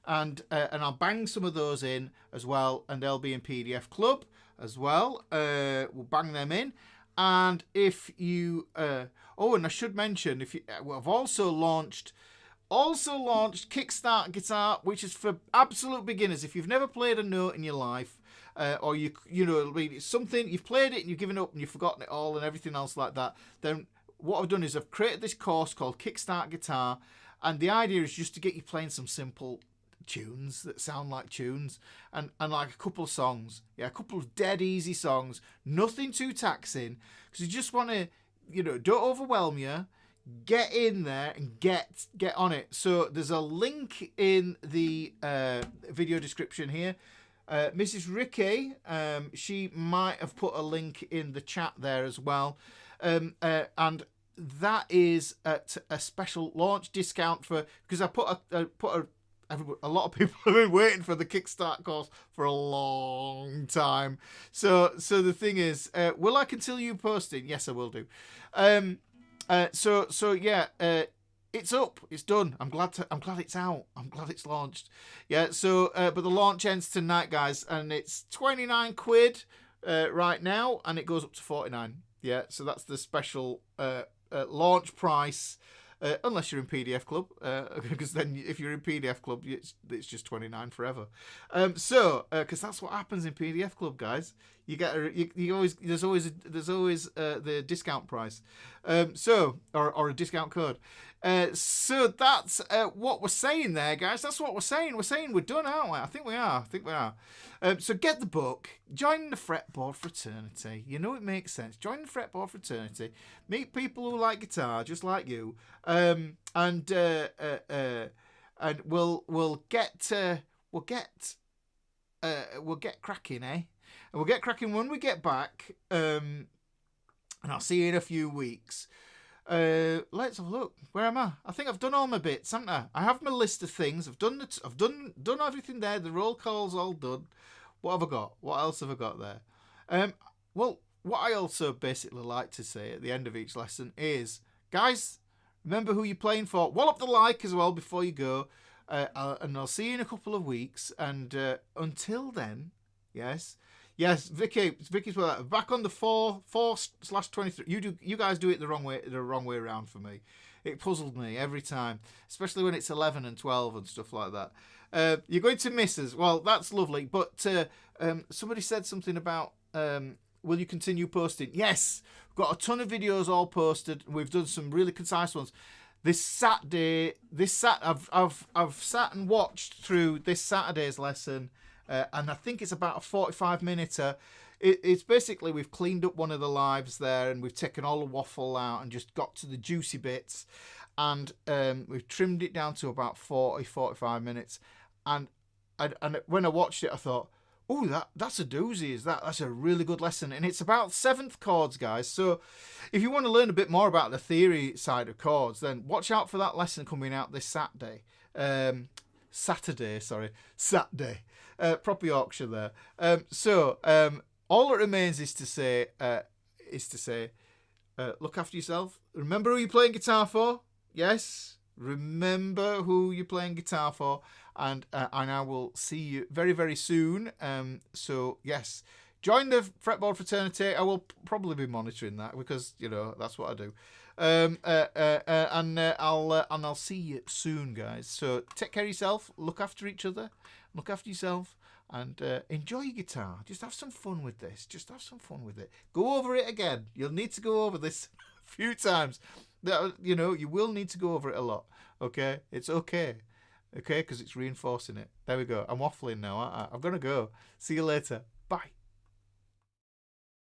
I'll bang some of those in as well, and they'll be in PDF Club as well. We'll bang them in, and if you, and I should mention, I've also launched Kickstart Guitar, which is for absolute beginners. If you've never played a note in your life, or it's something you've played it and you've given up and you've forgotten it all and everything else like that, then what I've done is I've created this course called Kickstart Guitar, and the idea is just to get you playing some simple tunes that sound like tunes, and like a couple of songs. Yeah, a couple of dead easy songs, nothing too taxing, because you just want to, don't overwhelm you. Get in there and get on it. So there's a link in the video description here. Mrs. Ricky, she might have put a link in the chat there as well. And that is at a special launch discount because I put a lot of people have been waiting for the Kickstart course for a long time. So the thing is, will I continue posting? Yes, I will do. It's up. It's done. I'm glad it's out. I'm glad it's launched. Yeah. So, but the launch ends tonight, guys, and it's 29 quid right now, and it goes up to 49. Yeah, so that's the special launch price, unless you're in PDF Club, because then if you're in PDF Club, it's just 29 forever. Because that's what happens in PDF Club, guys. You get there's always the discount price, or a discount code. So that's what we're saying there, guys. That's what we're saying. We're saying we're done, aren't we? I think we are. So get the book, join the Fretboard Fraternity. You know it makes sense. Join the Fretboard Fraternity. Meet people who like guitar, just like you. And we'll get cracking, eh? And we'll get cracking when we get back. And I'll see you in a few weeks. Let's have a look. Where am I? I think I've done all my bits, haven't I? I have my list of things. I've done everything there. The roll call's all done. What have I got? What else have I got there? Well, what I also basically like to say at the end of each lesson is, guys, remember who you're playing for. Wallop the like as well before you go. And I'll see you in a couple of weeks. And until then, yes, Vicky's back on the 4/23. You guys do it the wrong way around for me. It puzzled me every time, especially when it's 11 and 12 and stuff like that. You're going to miss us. Well, that's lovely. But somebody said something about will you continue posting? Yes, we've got a ton of videos all posted. We've done some really concise ones. I've sat and watched through this Saturday's lesson. and I think it's about a 45-minute. It's basically we've cleaned up one of the lives there, and we've taken all the waffle out and just got to the juicy bits, and we've trimmed it down to about 45 minutes. And when I watched it, I thought, oh, that's a doozy. That's a really good lesson. And it's about seventh chords, guys. So if you want to learn a bit more about the theory side of chords, then watch out for that lesson coming out this Saturday. Saturday. Proper Yorkshire there. All that remains is to say, look after yourself. Remember who you're playing guitar for. Yes, remember who you're playing guitar for, and I will see you very, very soon. So yes, join the fretboard fraternity. I will probably be monitoring that because that's what I do. I'll see you soon, guys. So take care of yourself. Look after each other. Look after yourself. And enjoy your guitar. Just have some fun with this. Just have some fun with it. Go over it again. You'll need to go over this a few times. You will need to go over it a lot. Okay? It's okay. Okay? Because it's reinforcing it. There we go. I'm waffling now, aren't I? I'm going to go. See you later. Bye.